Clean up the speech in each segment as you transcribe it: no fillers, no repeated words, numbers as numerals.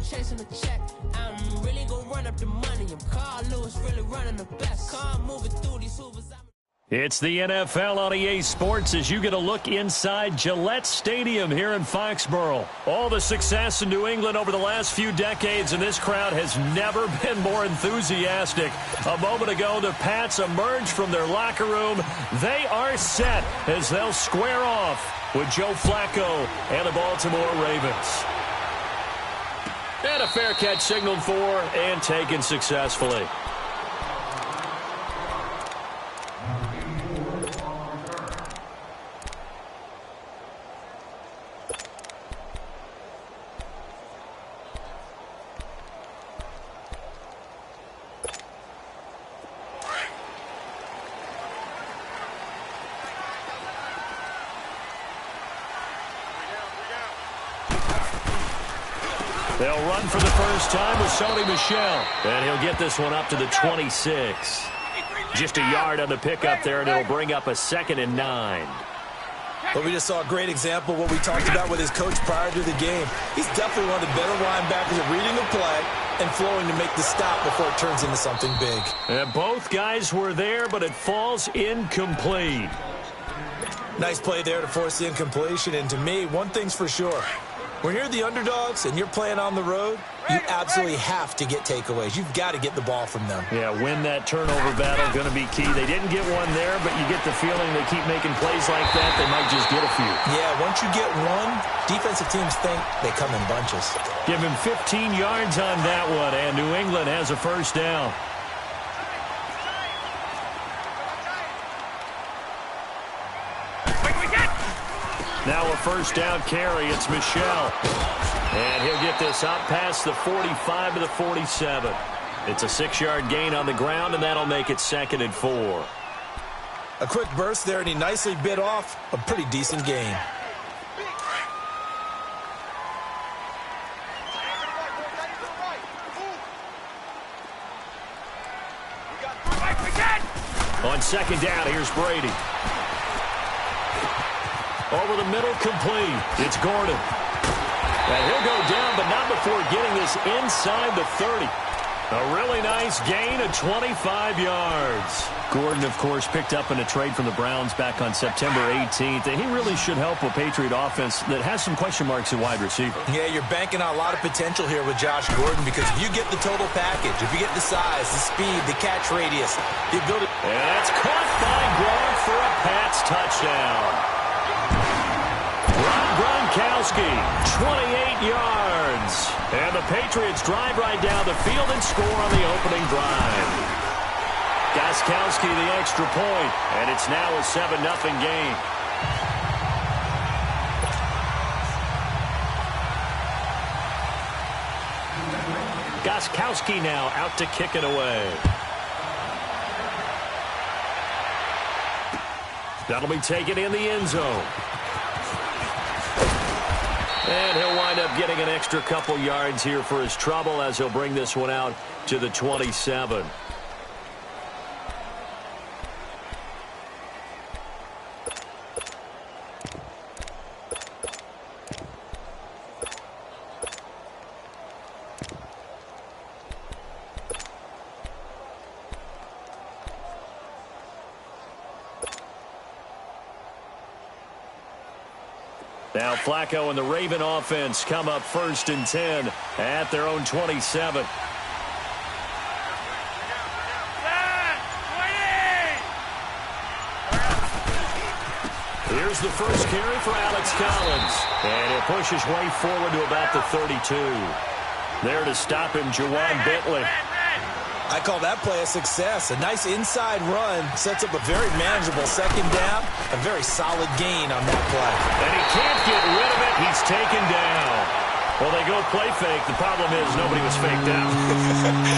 chasing the check. I'm really gonna run up the money. I'm Carl Lewis, really running the best. Car moving through these hoovers. It's the NFL on EA Sports as you get a look inside Gillette Stadium here in Foxborough. All the success in New England over the last few decades, and this crowd has never been more enthusiastic. A moment ago, the Pats emerged from their locker room. They are set as they'll square off with Joe Flacco and the Baltimore Ravens. And a fair catch signaled for and taken successfully. They'll run for the first time with Sony Michel. And he'll get this one up to the 26. Just a yard on the pickup there, and it'll bring up a 2nd and 9. But we just saw a great example of what we talked about with his coach prior to the game. He's definitely one of the better linebackers at reading the play and flowing to make the stop before it turns into something big. And both guys were there, but it falls incomplete. Nice play there to force the incompletion. And to me, one thing's for sure. When you're the underdogs and you're playing on the road, you absolutely have to get takeaways. You've got to get the ball from them. Yeah, win that turnover battle, going to be key. They didn't get one there, but you get the feeling they keep making plays like that, they might just get a few. Yeah, once you get one, defensive teams think they come in bunches. Give him 15 yards on that one, and New England has a first down. Now a first down carry. It's Michel. And he'll get this out past the 45 to the 47. It's a 6-yard gain on the ground, and that'll make it 2nd and 4. A quick burst there, and he nicely bit off a pretty decent gain. On 2nd down, here's Brady. Over the middle, complete. It's Gordon. And he'll go down, but not before getting this inside the 30. A really nice gain of 25 yards. Gordon, of course, picked up in a trade from the Browns back on September 18th, and he really should help a Patriot offense that has some question marks at wide receiver. Yeah, you're banking on a lot of potential here with Josh Gordon because if you get the total package, if you get the size, the speed, the catch radius, the ability... And that's caught by Gronk for a Pats touchdown. Gronkowski, 28 yards. And the Patriots drive right down the field and score on the opening drive. Gronkowski the extra point, and it's now a 7-0 game. Gronkowski now out to kick it away. That'll be taken in the end zone. And he'll wind up getting an extra couple yards here for his trouble as he'll bring this one out to the 27. Now Flacco and the Raven offense come up 1st and 10 at their own 27. Here's the first carry for Alex Collins. And he'll push his way forward to about the 32. There to stop him, Juwan Bentley. I call that play a success. A nice inside run sets up a very manageable 2nd down. A very solid gain on that play. And he can't get rid of it. He's taken down. Well, they go play fake. The problem is nobody was faked out.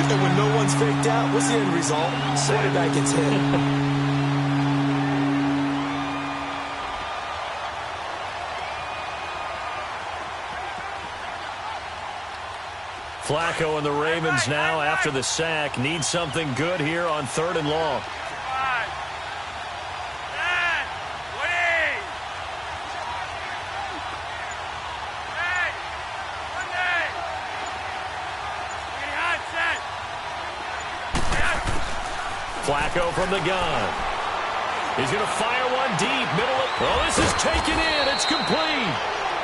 And when no one's faked out, what's the end result? Quarterback gets hit. Flacco and the Ravens now, after the sack, need something good here on 3rd and long. Flacco from the gun. He's going to fire one deep. Middle of... Oh, this is taken in. It's complete.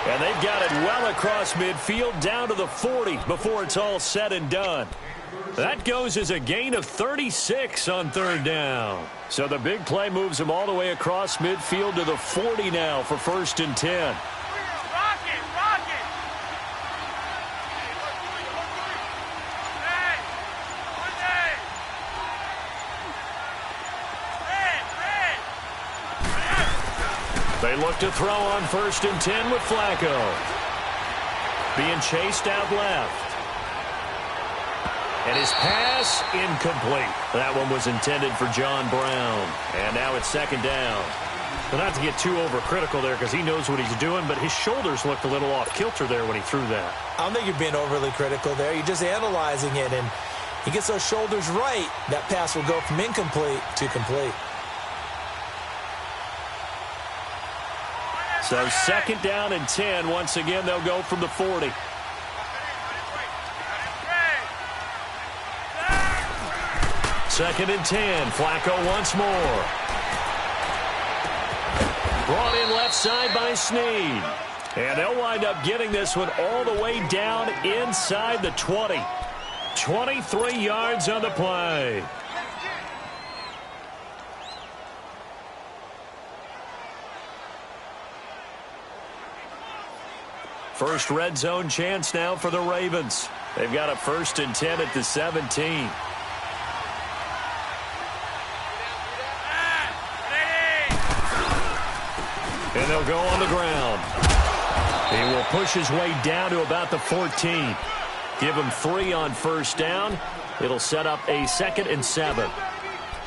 And they've got it well across midfield down to the 40 before it's all said and done. That goes as a gain of 36 on third down. So the big play moves them all the way across midfield to the 40 now for 1st and 10. They look to throw on 1st and 10 with Flacco. Being chased out left. And his pass incomplete. That one was intended for John Brown. And now it's 2nd down. Well, not to get too overcritical there because he knows what he's doing, but his shoulders looked a little off kilter there when he threw that. I don't think you're being overly critical there. You're just analyzing it, and he gets those shoulders right. That pass will go from incomplete to complete. So 2nd down and 10. Once again, they'll go from the 40. Second and 10. Flacco once more. Brought in left side by Snead. And they'll wind up getting this one all the way down inside the 20. 23 yards on the play. First red zone chance now for the Ravens. They've got a 1st and 10 at the 17. And they'll go on the ground. He will push his way down to about the 14. Give him 3 on 1st down. It'll set up a 2nd and 7.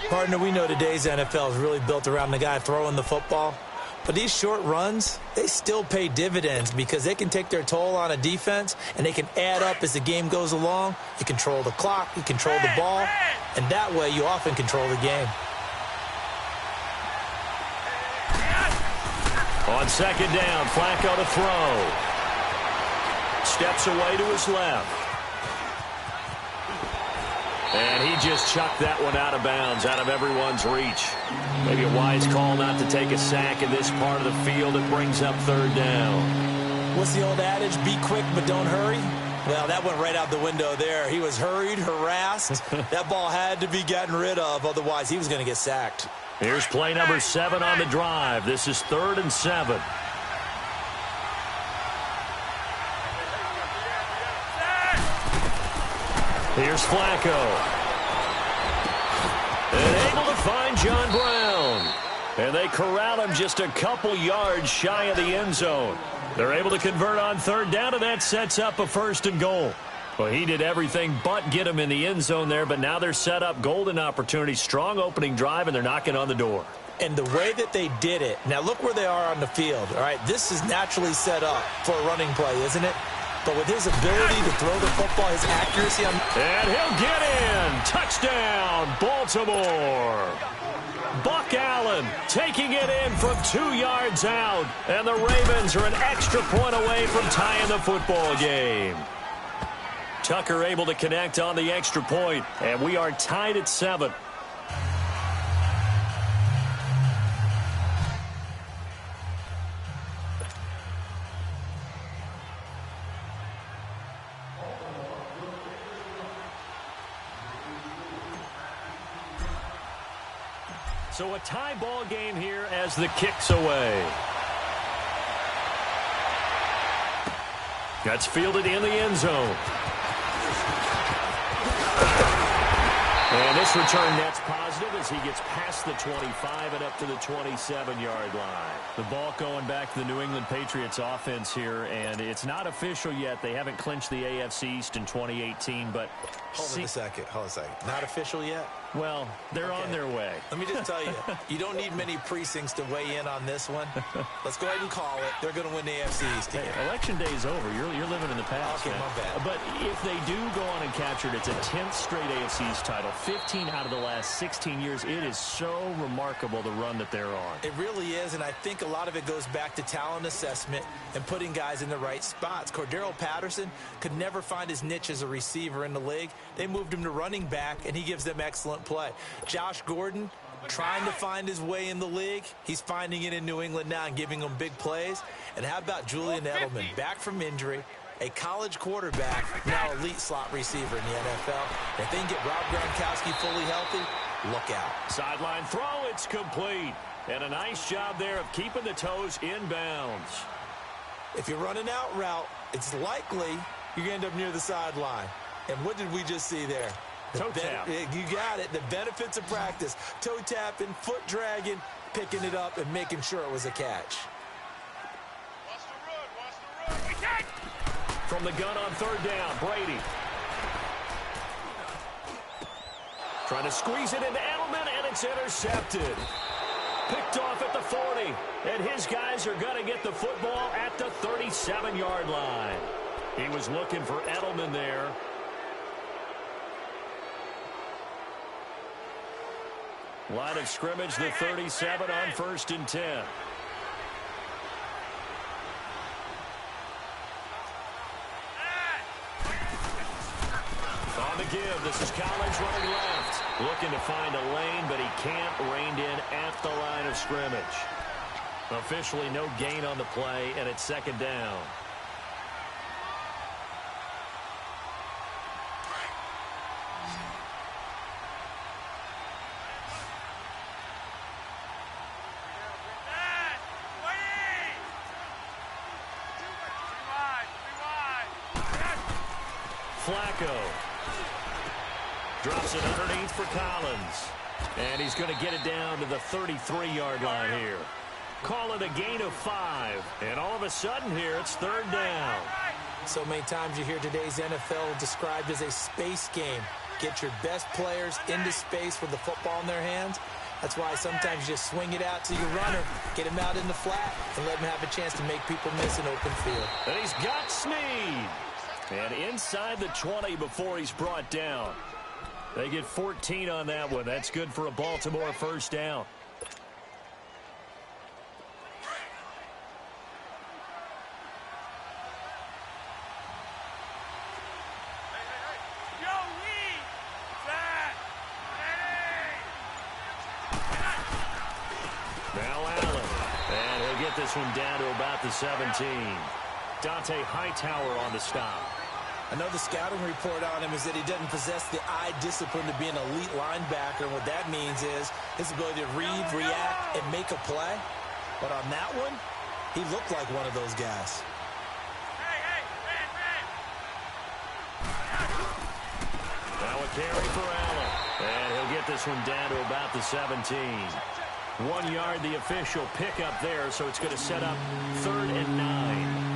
Partner, we know today's NFL is really built around the guy throwing the football. But these short runs, they still pay dividends because they can take their toll on a defense and they can add up as the game goes along. You control the clock, you control the ball, and that way you often control the game. On 2nd down, Flacco to throw. Steps away to his left. And he just chucked that one out of bounds, out of everyone's reach. Maybe a wise call not to take a sack in this part of the field. It brings up 3rd down. What's the old adage? Be quick, but don't hurry. Well, that went right out the window there. He was hurried, harassed. That ball had to be gotten rid of. Otherwise, he was going to get sacked. Here's play number 7 on the drive. This is 3rd and 7. Here's Flacco. And able to find John Brown. And they corral him just a couple yards shy of the end zone. They're able to convert on 3rd down, and that sets up a 1st and goal. Well, he did everything but get him in the end zone there, but now they're set up golden opportunity. Strong opening drive, and they're knocking on the door. And the way that they did it, now look where they are on the field. All right, this is naturally set up for a running play, isn't it? But with his ability to throw the football, his accuracy on... And he'll get in. Touchdown, Baltimore. Buck Allen taking it in from 2 yards out. And the Ravens are an extra point away from tying the football game. Tucker able to connect on the extra point. And we are tied at 7. So a tie ball game here as the kick's away. That's fielded in the end zone. And this return net's positive as he gets past the 25 and up to the 27-yard line. The ball going back to the New England Patriots offense here, and it's not official yet. They haven't clinched the AFC East in 2018, but... Hold on a second. Not official yet? Well, they're on their way. Let me just tell you, you don't need many precincts to weigh in on this one. Let's go ahead and call it. They're going to win the AFC East again. Hey, election day is over. You're living in the past. Okay, man. my bad. But if they do go on and capture it, it's a 10th straight AFC East title. 15 out of the last 16 years. It is so remarkable the run that they're on. It really is, and I think a lot of it goes back to talent assessment and putting guys in the right spots. Cordero Patterson could never find his niche as a receiver in the league. They moved him to running back, and he gives them excellent play. Josh Gordon trying to find his way in the league. He's finding it in New England now and giving them big plays. And how about Julian Edelman, back from injury, a college quarterback, now elite slot receiver in the NFL. If they can get Rob Gronkowski fully healthy, look out. Sideline throw, it's complete. And a nice job there of keeping the toes inbounds. If you're running out route, it's likely you're going to end up near the sideline. And what did we just see there? Toe tap. You got it. The benefits of practice. Toe tapping, foot dragging, picking it up, and making sure it was a catch. From the gun on third down, Brady. Trying to squeeze it into Edelman, and it's intercepted. Picked off at the 40, and his guys are going to get the football at the 37-yard line. He was looking for Edelman there. Line of scrimmage, the 37 on 1st and 10. On the give, this is Collins running left. Looking to find a lane, but he can't. Reined in at the line of scrimmage. Officially no gain on the play, and it's 2nd down. Flacco drops it underneath for Collins. And he's going to get it down to the 33-yard line here. Call it a gain of 5. And all of a sudden here, it's 3rd down. So many times you hear today's NFL described as a space game. Get your best players into space with the football in their hands. That's why sometimes you just swing it out to your runner, get him out in the flat, and let him have a chance to make people miss an open field. And he's got Snead. And inside the 20 before he's brought down. They get 14 on that one. That's good for a Baltimore 1st down. Now Allen. And he'll get this one down to about the 17. Dante Hightower on the stop. I know the scouting report on him is that he doesn't possess the eye discipline to be an elite linebacker. And what that means is his ability to read, react, and make a play. But on that one, he looked like one of those guys. Now a carry for Allen. And he'll get this one down to about the 17. 1 yard, the official pickup there, so it's going to set up 3rd and 9.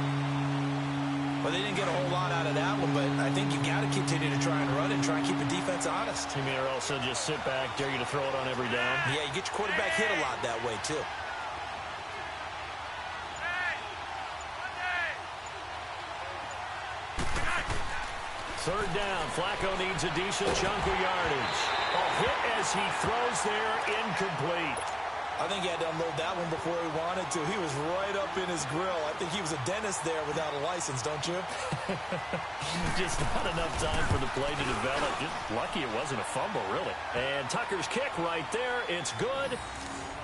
Well, they didn't get a whole lot out of that one, but I think you got to continue to try and run and try and keep the defense honest. You mean, or also just sit back, dare you to throw it on every down? Yeah, you get your quarterback hit a lot that way, too. Third down, Flacco needs a decent chunk of yardage. A hit as he throws there, incomplete. I think he had to unload that one before he wanted to. He was right up in his grill. I think he was a dentist there without a license, don't you? Just not enough time for the play to develop. Just lucky it wasn't a fumble, really. And Tucker's kick right there. It's good.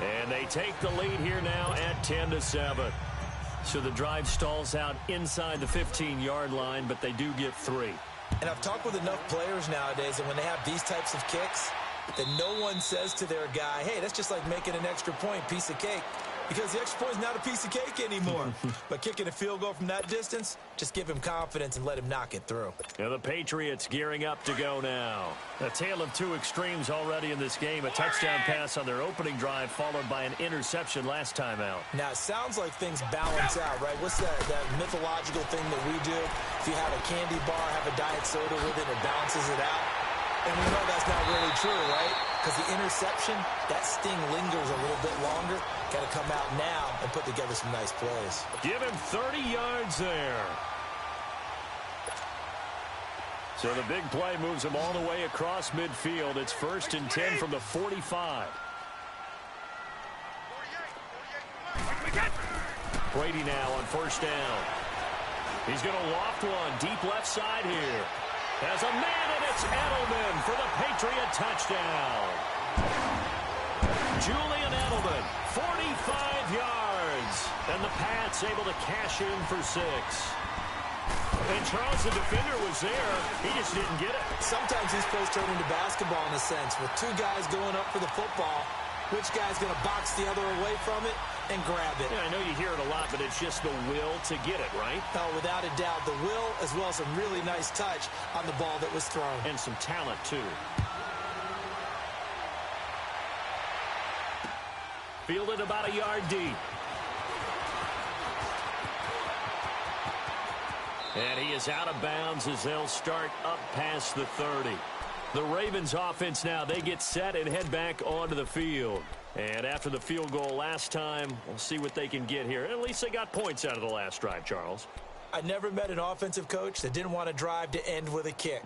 And they take the lead here now at 10-7. So the drive stalls out inside the 15-yard line, but they do get 3. And I've talked with enough players nowadays, and when they have these types of kicks, that no one says to their guy, hey, that's just like making an extra point, piece of cake. Because the extra point is not a piece of cake anymore. But kicking a field goal from that distance, just give him confidence and let him knock it through. And the Patriots gearing up to go now. A tale of two extremes already in this game. A touchdown pass on their opening drive, followed by an interception last time out. Now, it sounds like things balance out, right? What's that mythological thing that we do? If you have a candy bar, have a diet soda with it, it balances it out. And we know that's not really true, right? Because the interception, that sting lingers a little bit longer. Got to come out now and put together some nice plays. Give him 30 yards there. So the big play moves him all the way across midfield. It's 1st and 10 from the 45. Brady now on 1st down. He's going to loft one deep left side here. Has a man, and it's Edelman for the Patriot touchdown. Julian Edelman, 45 yards. And the Pats able to cash in for 6. And Charles, the defender, was there. He just didn't get it. Sometimes these plays turn into basketball in a sense. With 2 guys going up for the football, which guy's going to box the other away from it and grab it? Yeah, I know you hear it a lot, but it's just the will to get it, right? Oh, without a doubt. The will as well as some really nice touch on the ball that was thrown. And some talent, too. Fielded about a yard deep. And he is out of bounds as they'll start up past the 30. The Ravens offense now, they get set and head back onto the field. And after the field goal last time, we'll see what they can get here. At least they got points out of the last drive, Charles. I never met an offensive coach that didn't want to drive to end with a kick.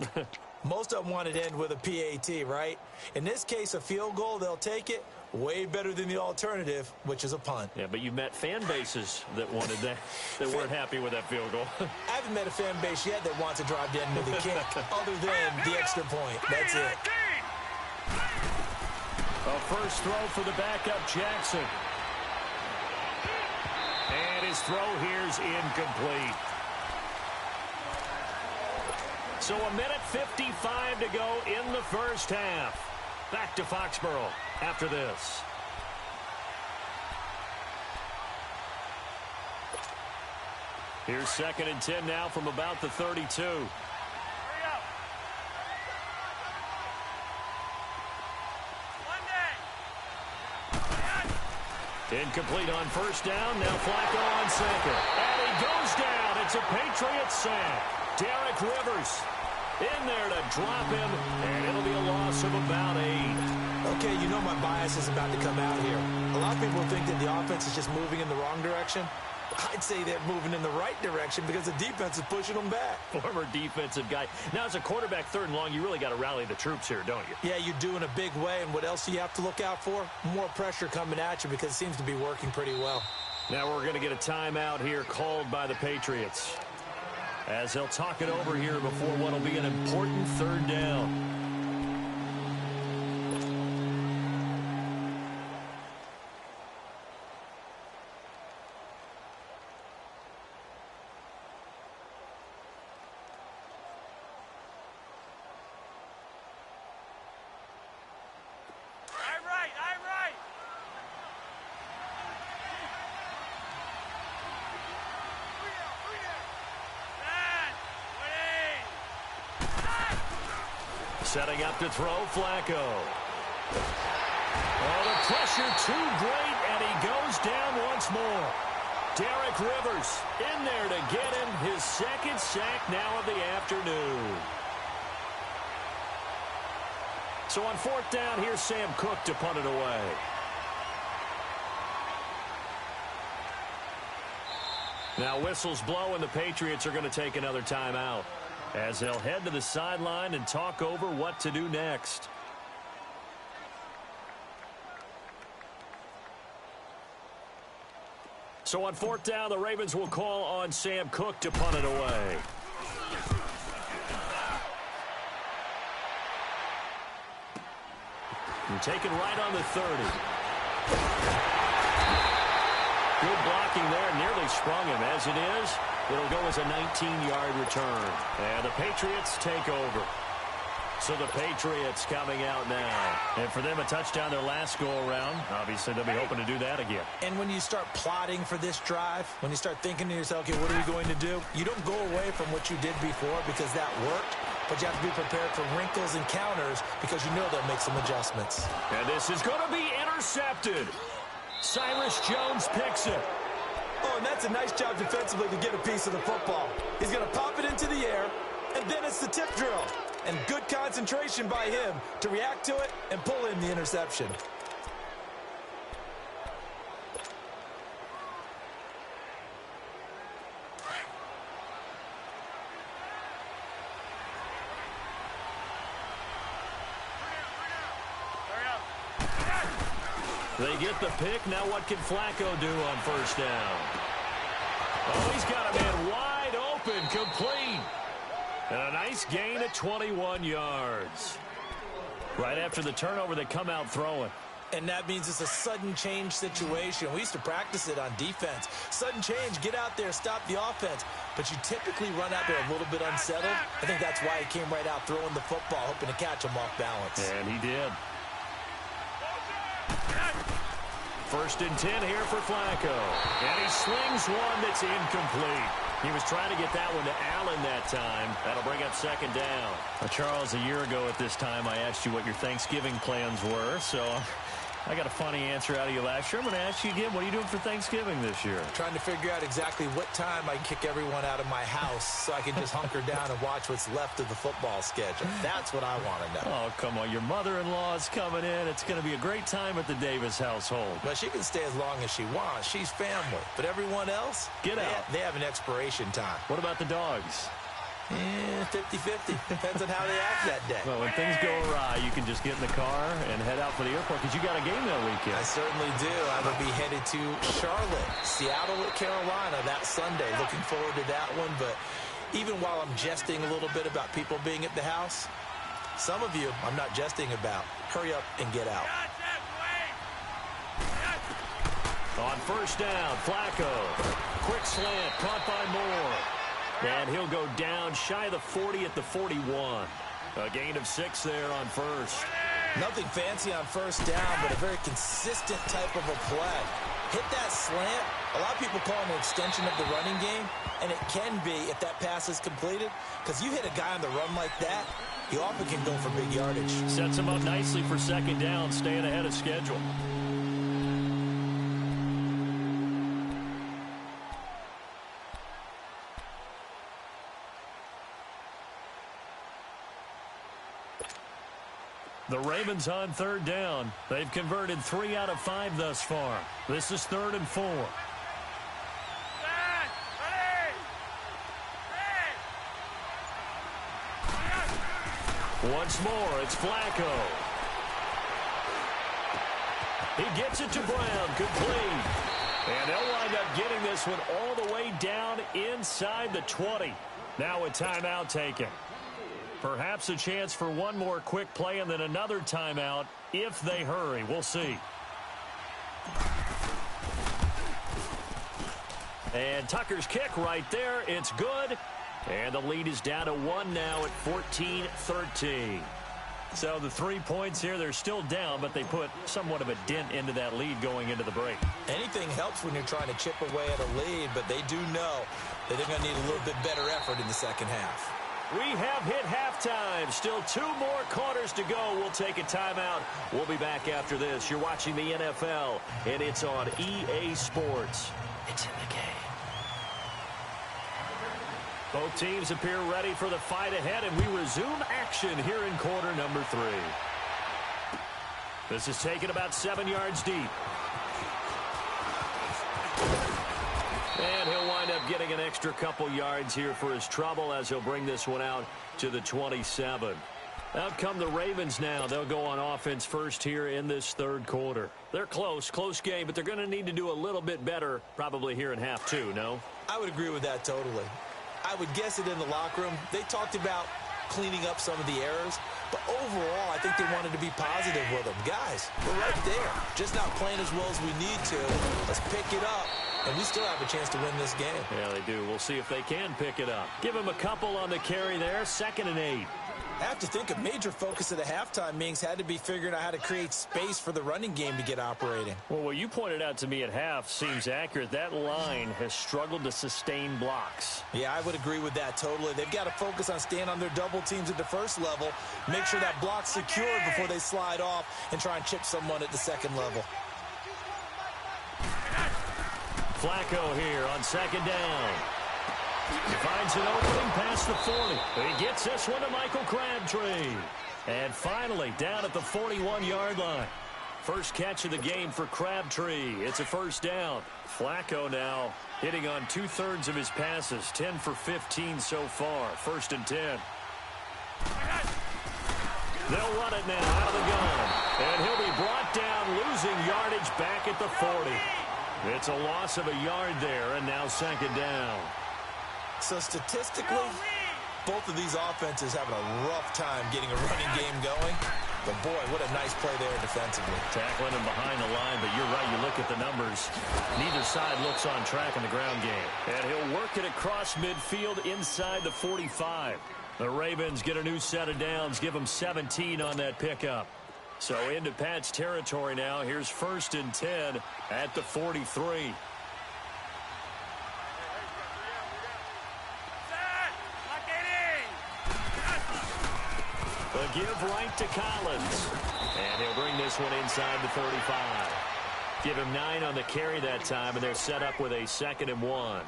Most of them wanted to end with a PAT, right? In this case, a field goal, they'll take it. Way better than the alternative, which is a punt. Yeah, but you met fan bases that wanted that, that weren't happy with that field goal. I haven't met a fan base yet that wants to drive to end with a kick, other than the extra point. That's it. A first throw for the backup, Jackson. And his throw here's incomplete. So a minute 55 to go in the first half. Back to Foxborough after this. Here's 2nd and 10 now from about the 32. Incomplete on first down. Now Flacco on 2nd. And he goes down. It's a Patriot sack. Derek Rivers in there to drop him, and it'll be a loss of about 8. Okay, you know my bias is about to come out here. A lot of people think that the offense is just moving in the wrong direction. I'd say they're moving in the right direction because the defense is pushing them back. Former defensive guy. Now, as a quarterback, 3rd and long, you really got to rally the troops here, don't you? Yeah, you do in a big way, and what else do you have to look out for? More pressure coming at you because it seems to be working pretty well. Now we're going to get a timeout here called by the Patriots, as they'll talk it over here before what will be an important 3rd down. Setting up to throw, Flacco. Oh, the pressure too great, and he goes down once more. Derek Rivers in there to get him his 2nd sack now of the afternoon. So on 4th down, here's Sam Cook to punt it away. Now whistles blow, and the Patriots are going to take another timeout, as they'll head to the sideline and talk over what to do next. So on 4th down, the Ravens will call on Sam Cook to punt it away. And taken right on the 30. Good blocking there, nearly sprung him. As it is, it'll go as a 19-yard return. And the Patriots take over. So the Patriots coming out now. And for them, a touchdown their last go-around. Obviously, they'll be hoping to do that again. And when you start plotting for this drive, when you start thinking to yourself, okay, what are we going to do? You don't go away from what you did before because that worked. But you have to be prepared for wrinkles and counters because you know they'll make some adjustments. And this is going to be intercepted. Cyrus Jones picks it. Oh, and that's a nice job defensively to get a piece of the football. He's going to pop it into the air, and then it's the tip drill. And good concentration by him to react to it and pull in the interception. They get the pick. Now what can Flacco do on first down? Oh, he's got a man wide open, complete. And a nice gain of 21 yards. Right after the turnover, they come out throwing. And that means it's a sudden change situation. We used to practice it on defense. Sudden change, get out there, stop the offense. But you typically run out there a little bit unsettled. I think that's why he came right out throwing the football, hoping to catch him off balance. And he did. 1st and 10 here for Flacco. And he slings one that's incomplete. He was trying to get that one to Allen that time. That'll bring up 2nd down. Now, Charles, a year ago at this time, I asked you what your Thanksgiving plans were, so I got a funny answer out of you last year. I'm going to ask you again, what are you doing for Thanksgiving this year? Trying to figure out exactly what time I can kick everyone out of my house so I can just hunker down and watch what's left of the football schedule. That's what I want to know. Oh, come on. Your mother-in-law is coming in. It's going to be a great time at the Davis household. But she can stay as long as she wants. She's family. But everyone else, get out. They have an expiration time. What about the dogs? 50-50. Depends on how they act that day. Well, when things go awry, you can just get in the car and head out for the airport because you got a game that weekend. I certainly do. I will be headed to Charlotte, Seattle, Carolina that Sunday. Looking forward to that one. But even while I'm jesting a little bit about people being at the house, some of you I'm not jesting about. Hurry up and get out. On 1st down, Flacco. Quick slant, caught by Moore. And he'll go down shy of the 40 at the 41. A gain of 6 there on 1st. Nothing fancy on 1st down, but a very consistent type of a play. Hit that slant. A lot of people call it an extension of the running game, and it can be if that pass is completed, because you hit a guy on the run like that, he often can go for big yardage. Sets him up nicely for 2nd down, staying ahead of schedule. The Ravens on 3rd down. They've converted 3 out of 5 thus far. This is 3rd and 4. Once more, it's Flacco. He gets it to Brown, complete. And they'll wind up getting this one all the way down inside the 20. Now a timeout taken. Perhaps a chance for one more quick play and then another timeout if they hurry. We'll see. And Tucker's kick right there. It's good. And the lead is down to 1 now at 14-13. So the 3 points here, they're still down, but they put somewhat of a dent into that lead going into the break. Anything helps when you're trying to chip away at a lead, but they do know that they're going to need a little bit better effort in the second half. We have hit halftime. Still 2 more quarters to go. We'll take a timeout. We'll be back after this. You're watching the NFL, and it's on EA Sports. It's in the game. Both teams appear ready for the fight ahead, and we resume action here in quarter number 3. This is taken about 7 yards deep. And he'll wind up getting an extra couple yards here for his trouble as he'll bring this one out to the 27. Out come the Ravens now. They'll go on offense first here in this 3rd quarter. They're close game, but they're going to need to do a little bit better probably here in half 2, no? I would agree with that totally. I would guess it in the locker room. They talked about cleaning up some of the errors, but overall, I think they wanted to be positive with them. Guys, we're right there. Just not playing as well as we need to. Let's pick it up. And we still have a chance to win this game. Yeah, they do. We'll see if they can pick it up. Give them a couple on the carry there. 2nd and 8. I have to think a major focus of the halftime meetings had to be figuring out how to create space for the running game to get operating. Well, what you pointed out to me at half seems accurate. That line has struggled to sustain blocks. Yeah, I would agree with that totally. They've got to focus on staying on their double teams at the first level, make sure that block's secured before they slide off and try and chip someone at the 2nd level. Flacco here on 2nd down. He finds an opening past the 40. He gets this one to Michael Crabtree. And finally, down at the 41-yard line. First catch of the game for Crabtree. It's a 1st down. Flacco now hitting on 2/3 of his passes. 10 for 15 so far. 1st and 10. They'll run it now out of the gun. And he'll be brought down, losing yardage back at the 40. It's a loss of a yard there, and now 2nd down. So statistically, Both of these offenses having a rough time getting a running game going. But, boy, what a nice play there defensively. Tackling him behind the line, but you're right. You look at the numbers. Neither side looks on track in the ground game. And he'll work it across midfield inside the 45. The Ravens get a new set of downs, give them 17 on that pickup. So into Pat's territory now. Here's 1st and 10 at the 43. The give right to Collins. And he'll bring this one inside the 35. Give him 9 on the carry that time, and they're set up with a 2nd and 1.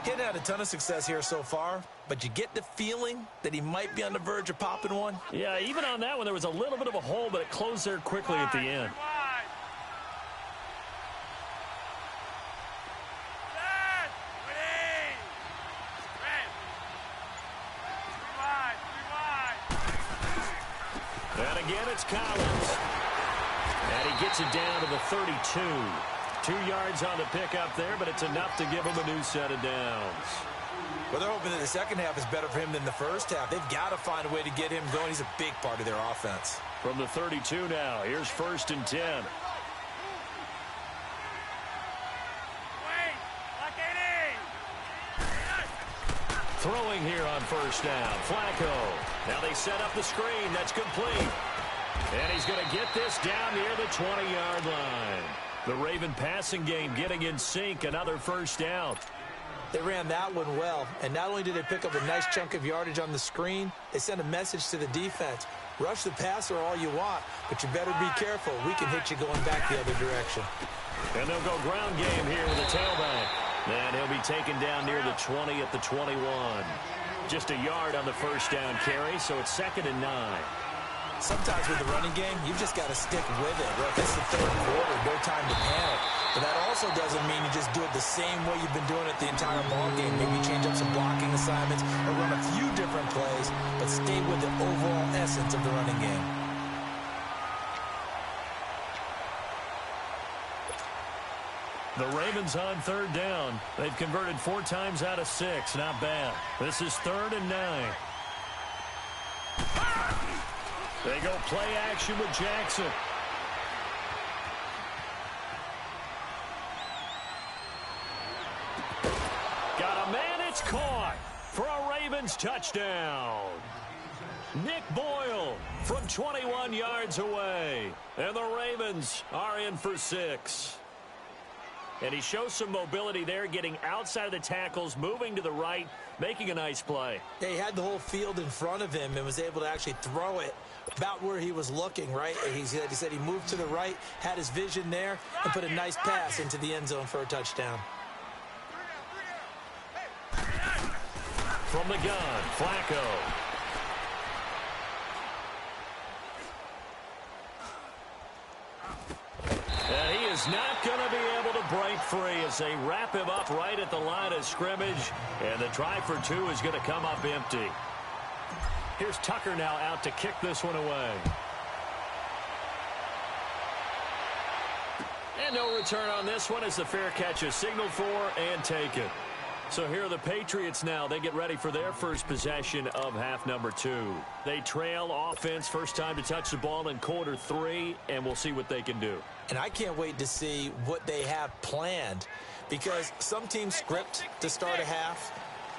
He's had a ton of success here so far, but you get the feeling that he might be on the verge of popping one. Yeah, even on that one, there was a little bit of a hole, but it closed there quickly at the end. And again, it's Collins. And he gets it down to the 32. 2 yards on the pickup there, but it's enough to give him a new set of downs. Well, they're hoping that the second half is better for him than the first half. They've got to find a way to get him going. He's a big part of their offense. From the 32 now, here's 1st and 10. Throwing here on 1st down, Flacco. Now they set up the screen. That's complete. And he's going to get this down near the 20-yard line. The Raven passing game getting in sync. Another 1st down. They ran that one well, and not only did they pick up a nice chunk of yardage on the screen, they sent a message to the defense. Rush the passer all you want, but you better be careful. We can hit you going back the other direction. And they'll go ground game here with a tailback. And he'll be taken down near the 20 at the 21. Just a yard on the 1st down carry, so it's 2nd and 9. Sometimes with the running game, you've just got to stick with it. Look, it's the 3rd quarter, no time to panic. But that also doesn't mean you just do it the same way you've been doing it the entire ball game. Maybe change up some blocking assignments or run a few different plays, but stay with the overall essence of the running game. The Ravens on 3rd down. They've converted 4 times out of 6. Not bad. This is 3rd and 9. They go play action with Jackson. Got a man, it's caught for a Ravens touchdown. Nick Boyle from 21 yards away. And the Ravens are in for 6. And he shows some mobility there, getting outside of the tackles, moving to the right, making a nice play. Yeah, he had the whole field in front of him and was able to actually throw it about where he was looking, right? He said he moved to the right, had his vision there, and put a nice pass into the end zone for a touchdown. From the gun, Flacco. And he is not going to be able to break free as they wrap him up right at the line of scrimmage. And the try for 2 is going to come up empty. Here's Tucker now out to kick this one away. And no return on this one as the fair catch is signaled for and taken. So here are the Patriots now. They get ready for their first possession of half number 2. They trail offense, first time to touch the ball in quarter 3, and we'll see what they can do. And I can't wait to see what they have planned, because some teams script to start a half.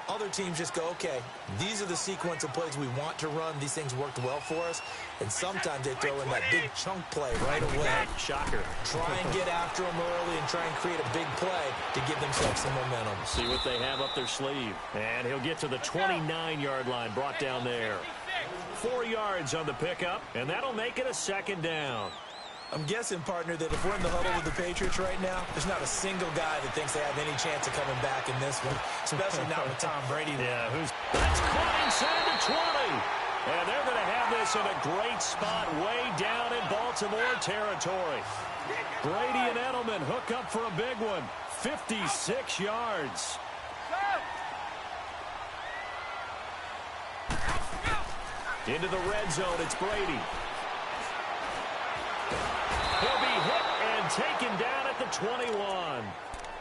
Other teams just go, okay, these are the sequence of plays we want to run. These things worked well for us. And sometimes they throw in that big chunk play right away. Shocker. Try and get after them early and try and create a big play to give themselves some momentum. See what they have up their sleeve. And he'll get to the 29-yard line, brought down there. 4 yards on the pickup, and that'll make it a 2nd down. I'm guessing, partner, that if we're in the huddle with the Patriots right now, there's not a single guy that thinks they have any chance of coming back in this one, especially not with Tom Brady. Yeah, that's caught inside the 20. And they're going to have this in a great spot way down in Baltimore territory. Brady and Edelman hook up for a big one. 56 yards. Into the red zone, it's Brady. He'll be hit and taken down at the 21.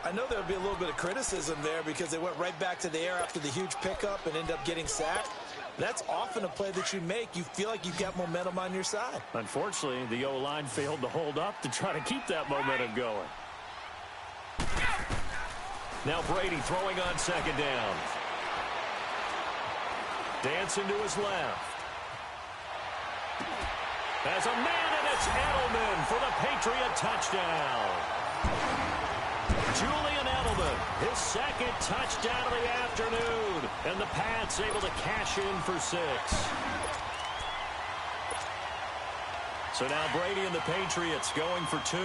I know there'll be a little bit of criticism there because they went right back to the air after the huge pickup and ended up getting sacked. That's often a play that you make. You feel like you've got momentum on your side. Unfortunately, the O-line failed to hold up to try to keep that momentum going. Now Brady throwing on second down. Dancing to his left. As a man, and it's Edelman for the Patriot touchdown. Julian Edelman, his second touchdown of the afternoon. And the Pats able to cash in for 6. So now Brady and the Patriots going for 2.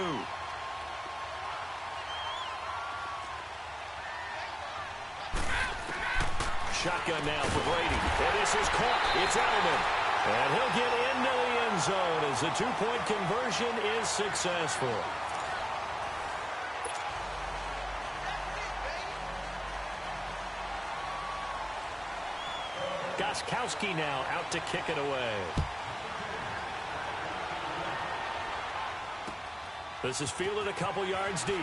Shotgun now for Brady. And this is caught. It's Edelman. And he'll get into the end zone as the 2-point conversion is successful. Gostkowski now out to kick it away. This is fielded a couple yards deep.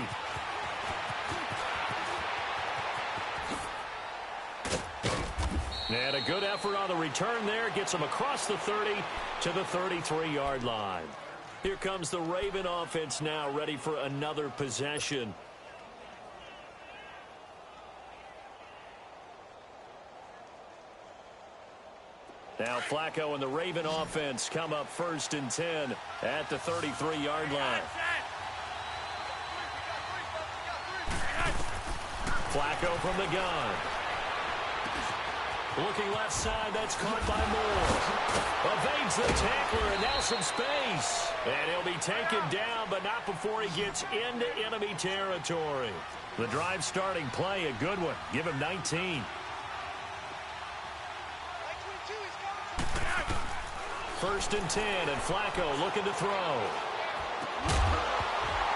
And a good effort on the return there. Gets him across the 30 to the 33-yard line. Here comes the Raven offense now, ready for another possession. Now Flacco and the Raven offense come up 1st and 10 at the 33-yard line. Flacco from the gun. Looking left side, that's caught by Moore. Evades the tackler, and now some space. And he'll be taken down, but not before he gets into enemy territory. The drive starting play, a good one. Give him 19. First and 10, and Flacco looking to throw.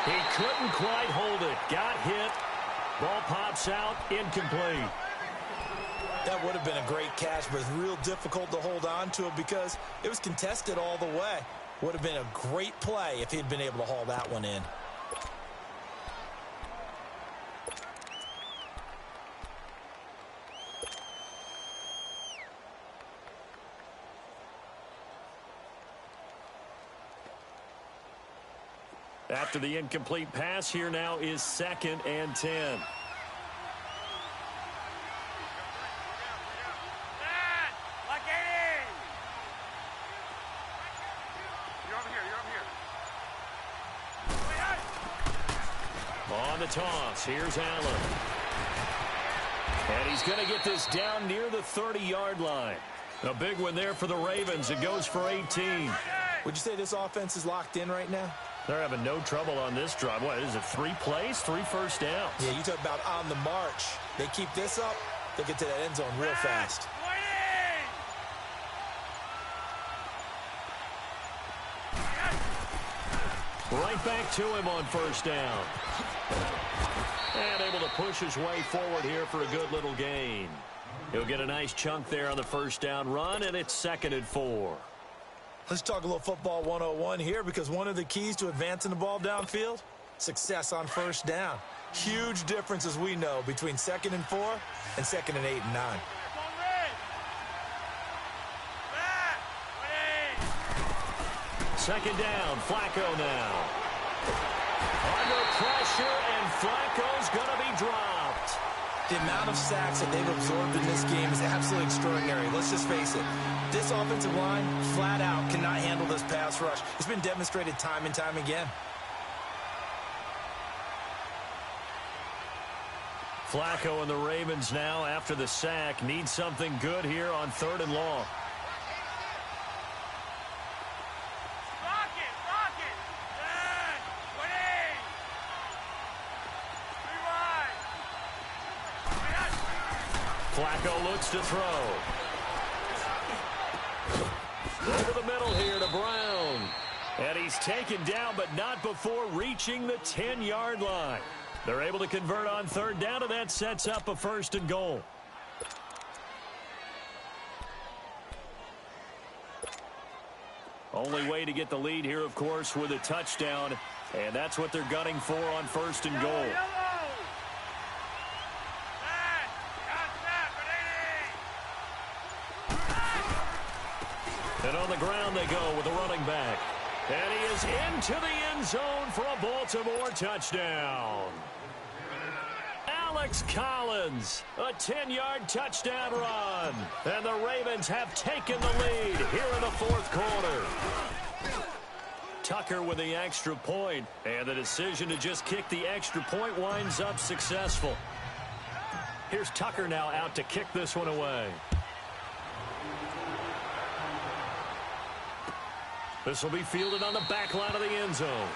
He couldn't quite hold it. Got hit. Ball pops out, incomplete. That would have been a great catch, but it's real difficult to hold on to it because it was contested all the way. Would have been a great play if he'd been able to haul that one in. After the incomplete pass, here now is 2nd and 10. On the toss, here's Allen. And he's going to get this down near the 30-yard line. A big one there for the Ravens. It goes for 18. Would you say this offense is locked in right now? They're having no trouble on this drive. What is it, 3 plays, 3 first downs? Yeah, you talk about on the march. They keep this up, they'll get to that end zone real fast. Right back to him on first down. And able to push his way forward here for a good little gain. He'll get a nice chunk there on the first down run, and it's 2nd and 4. Let's talk a little football 101 here because one of the keys to advancing the ball downfield, success on first down. Huge difference, as we know, between 2nd and 4 and 2nd and 8 and 9. Second down, Flacco now. Under pressure, and Flacco's going to be dropped. The amount of sacks that they've absorbed in this game is absolutely extraordinary. Let's just face it. This offensive line, flat out, cannot handle this pass rush. It's been demonstrated time and time again. Flacco and the Ravens now, after the sack, need something good here on 3rd and long. Flacco looks to throw. Over the middle here to Brown. And he's taken down, but not before reaching the 10-yard line. They're able to convert on 3rd down, and that sets up a 1st and goal. Only way to get the lead here, of course, with a touchdown. And that's what they're gunning for on 1st and goal. And on the ground they go with a running back. And he is into the end zone for a Baltimore touchdown. Alex Collins, a 10-yard touchdown run. And the Ravens have taken the lead here in the fourth quarter. Tucker with the extra point, and the decision to just kick the extra point winds up successful. Here's Tucker now out to kick this one away. This will be fielded on the back line of the end zone.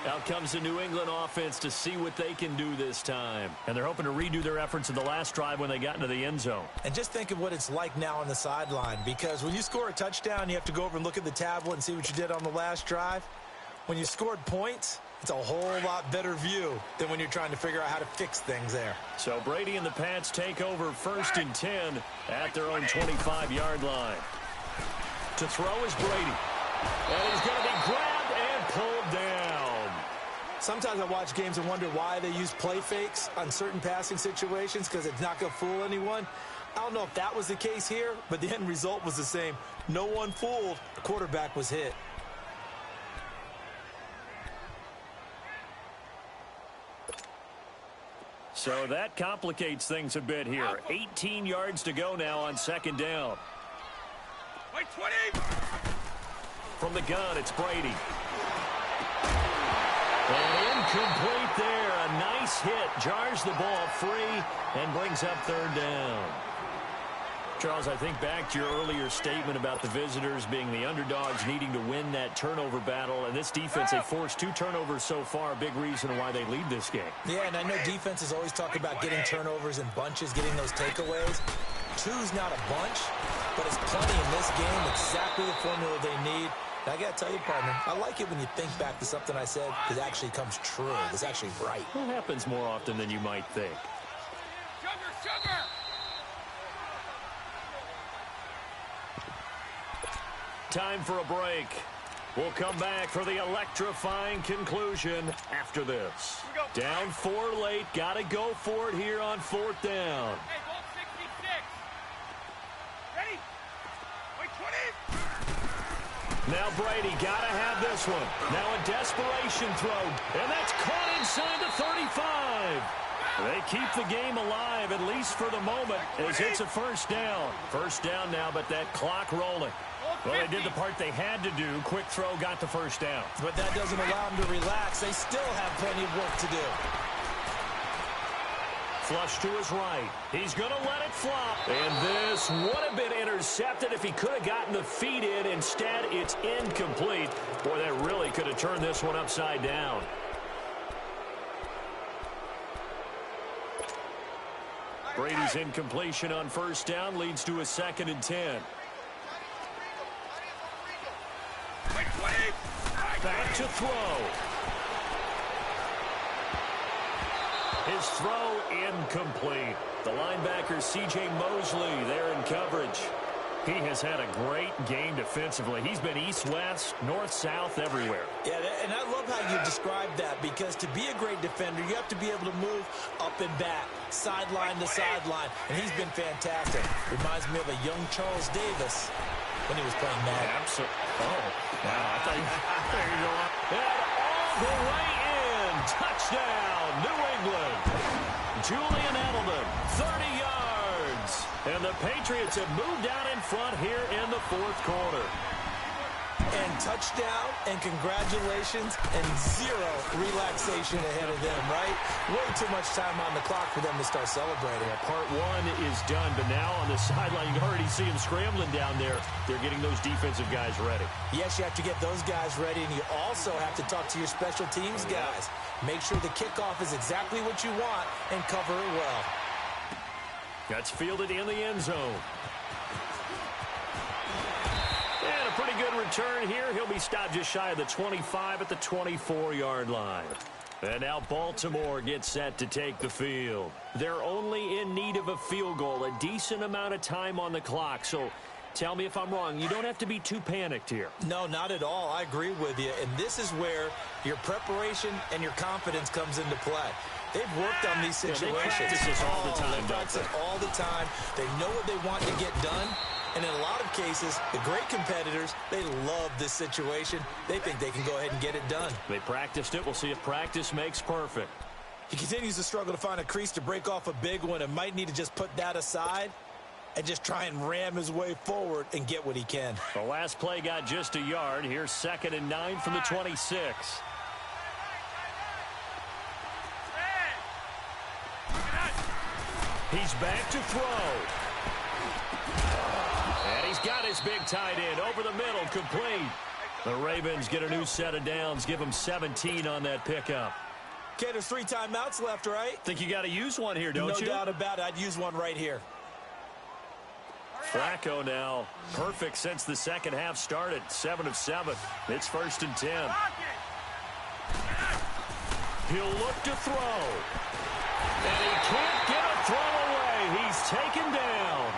Out comes the New England offense to see what they can do this time. And they're hoping to redo their efforts in the last drive when they got into the end zone. And just think of what it's like now on the sideline, because when you score a touchdown, you have to go over and look at the tablet and see what you did on the last drive. When you scored points, it's a whole lot better view than when you're trying to figure out how to fix things there. So Brady and the Pats take over 1st and 10 at their own 25-yard line. To throw is Brady. And he's going to be grabbed and pulled down. Sometimes I watch games and wonder why they use play fakes on certain passing situations, because it's not going to fool anyone. I don't know if that was the case here, but the end result was the same. No one fooled. The quarterback was hit. So that complicates things a bit here. 18 yards to go now on 2nd down. Wait, 20! From the gun, it's Brady. And incomplete there. A nice hit. Jars the ball free and brings up 3rd down. Charles, I think back to your earlier statement about the visitors being the underdogs, needing to win that turnover battle. And this defense, they forced 2 turnovers so far. A big reason why they lead this game. Yeah, and I know defenses always talk about getting turnovers in bunches, getting those takeaways. 2's not a bunch, but it's plenty in this game. Exactly the formula they need. And I got to tell you, partner, I like it when you think back to something I said that actually comes true. It's actually right. It happens more often than you might think. Sugar! Time for a break. We'll come back for the electrifying conclusion after this. Down 4 late. Got to go for it here on 4th down. Hey, ball 66. Ready? Wait, 20! Now Brady got to have this one. Now a desperation throw. And that's caught inside the 35. They keep the game alive, at least for the moment, as it's a 1st down. 1st down now, but that clock rolling. Well, they did the part they had to do. Quick throw got the 1st down. But that doesn't allow them to relax. They still have plenty of work to do. Flush to his right. He's going to let it flop. And this would have been intercepted if he could have gotten the feet in. Instead, it's incomplete. Boy, that really could have turned this one upside down. Brady's incompletion on 1st down leads to a 2nd and 10. Back to throw. His throw incomplete. The linebacker C.J. Mosley there in coverage. He has had a great game defensively. He's been east-west, north-south, everywhere. Yeah, and I love how you described that, because to be a great defender, you have to be able to move up and back, sideline to sideline, and he's been fantastic. Reminds me of a young Charles Davis when he was playing Madden. Absolutely. Oh, wow. I thought there you go. And all the way in. Touchdown, New England. Julian Edelman, 30 yards. And the Patriots have moved out in front here in the 4th quarter. And touchdown, and congratulations, and 0 relaxation ahead of them, right? Way too much time on the clock for them to start celebrating. Yeah, part 1 is done, but now on the sideline, you can already see them scrambling down there. They're getting those defensive guys ready. Yes, you have to get those guys ready, and you also have to talk to your special teams guys. Make sure the kickoff is exactly what you want and cover it well. That's fielded in the end zone. And a pretty good return here. He'll be stopped just shy of the 25 at the 24-yard line. And now Baltimore gets set to take the field. They're only in need of a field goal, a decent amount of time on the clock. So tell me if I'm wrong. You don't have to be too panicked here. No, not at all. I agree with you. And this is where your preparation and your confidence comes into play. They've worked on these situations. They practice this all the time, They practice it all the time. They know what they want to get done. And in a lot of cases, the great competitors, they love this situation. They think they can go ahead and get it done. They practiced it. We'll see if practice makes perfect. He continues to struggle to find a crease to break off a big one and might need to just put that aside and just try and ram his way forward and get what he can. The last play got just a yard. Here's 2nd and 9 from the 26. He's back to throw. And he's got his big tight end over the middle, complete. The Ravens get a new set of downs, give them 17 on that pickup. Okay, there's 3 timeouts left, right? Think you got to use one here, don't you? No doubt about it. I'd use one right here. Flacco now perfect since the second half started. 7 of 7. It's 1st and 10. He'll look to throw. And he can't get a throw away. He's taken down.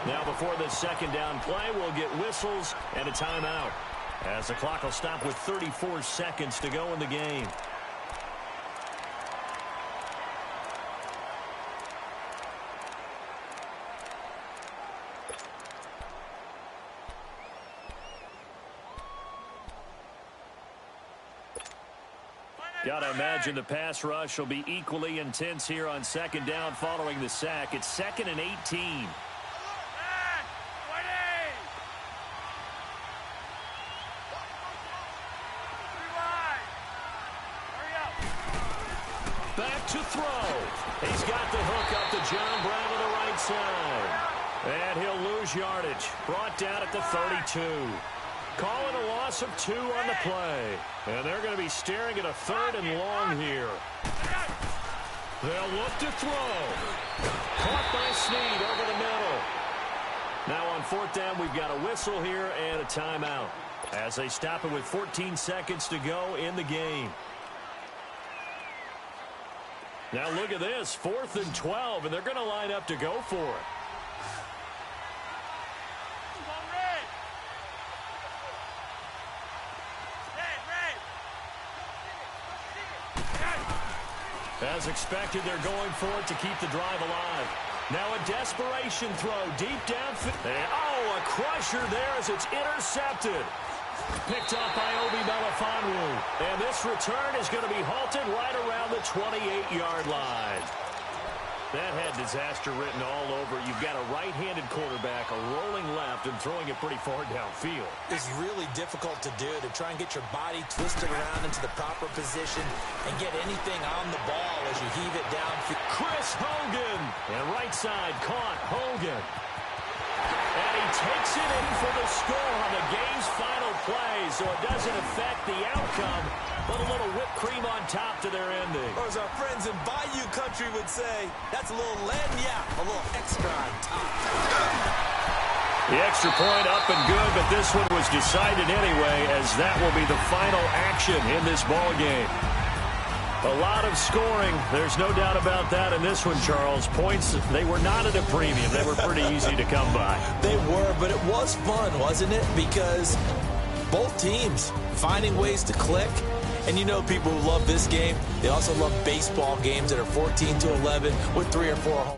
Now before this second down play, we'll get whistles and a timeout, as the clock will stop with 34 seconds to go in the game. Got to imagine the pass rush will be equally intense here on second down following the sack. It's 2nd and 18. Back to throw. He's got the hook up to John Brown to the right side. And he'll lose yardage. Brought down at the 32. Calling a loss of 2 on the play. And they're going to be staring at a 3rd and long here. They'll look to throw. Caught by Snead over the middle. Now on 4th down, we've got a whistle here and a timeout, as they stop it with 14 seconds to go in the game. Now look at this, 4th and 12, and they're going to line up to go for it. As expected, they're going for it to keep the drive alive. Now a desperation throw deep downfield. Oh, a crusher there as it's intercepted. Picked up by Obi Melifonwu. And this return is going to be halted right around the 28-yard line. That had disaster written all over. You've got a right-handed quarterback, a rolling left, and throwing it pretty far downfield. It's really difficult to do, to try and get your body twisted around into the proper position and get anything on the ball as you heave it downfield. Chris Hogan. And right side caught. Hogan. And he takes it in for the score on the game's final play, so it doesn't affect the outcome, but a little whipped cream on top to their ending. Or as our friends in Bayou Country would say, that's a little lagniappe, a little extra on top. The extra point up and good, but this one was decided anyway, as that will be the final action in this ball game. A lot of scoring. There's no doubt about that in this one, Charles. Points, they were not at a premium. They were pretty easy to come by. They were, but it was fun, wasn't it? Because both teams finding ways to click. And you know people who love this game, they also love baseball games that are 14-11 with 3 or 4 home.